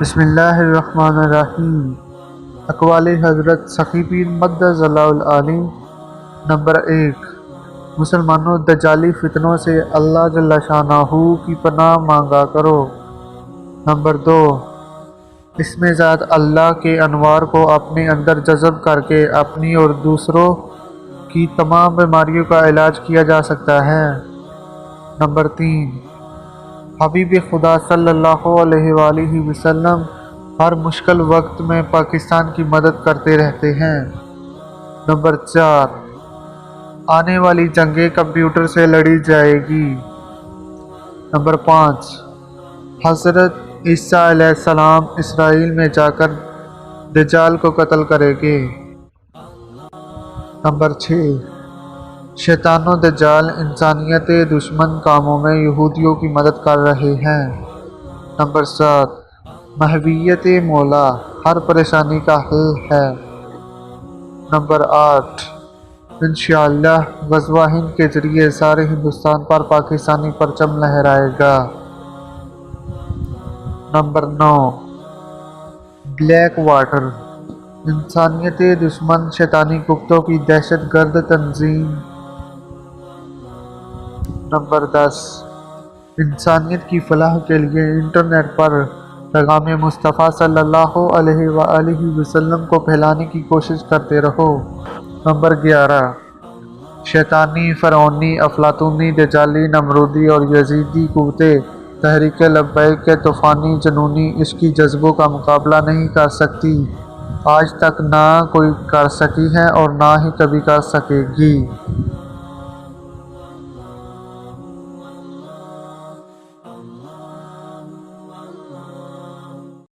بسم اللہ الرحمن الرحیم۔ اقوال حضرت سخی پیر مقدس اللہ العالی۔ نمبر 1، مسلمانوں دجالی فتنوں سے اللہ جل شانہ کی پناہ مانگا کرو۔ نمبر 2، اس میں ذات اللہ کے انوار کو اپنے اندر جذب کر کے اپنی اور دوسروں کی تمام بیماریوں کا علاج کیا جا سکتا ہے۔ نمبر 3، حبیب خدا صلی اللہ علیہ وآلہ وسلم ہر مشکل وقت میں پاکستان کی مدد کرتے رہتے ہیں۔ نمبر 4، آنے والی جنگیں کمپیوٹر سے لڑی جائے گی۔ نمبر 5، حضرت عیسیٰ علیہ السلام اسرائیل میں جا کر دجال کو قتل کریں گے۔ نمبر 6، شیطان و دجال انسانیت دشمن کاموں میں یہودیوں کی مدد کر رہے ہیں۔ نمبر 7، محویت مولا ہر پریشانی کا حل ہے۔ نمبر 8، انشاءاللہ غزوہ ہند کے ذریعے سارے ہندوستان پر پاکستانی پرچم لہرائے گا۔ نمبر 9، بلیک واٹر انسانیت دشمن شیطانی کتوں کی دہشت گرد تنظیم۔ نمبر 10، انسانیت کی فلاح کے لیے انٹرنیٹ پر پیغام مصطفیٰ صلی اللہ علیہ وآلہ وسلم کو پھیلانے کی کوشش کرتے رہو۔ نمبر 11، شیطانی، فرعونی، افلاطونی، دجالی، نمرودی اور یزیدی قوتیں تحریک لبیک کے طوفانی جنونی عشقی جذبوں کا مقابلہ نہیں کر سکتی، آج تک نہ کوئی کر سکی ہے اور نہ ہی کبھی کر سکے گی۔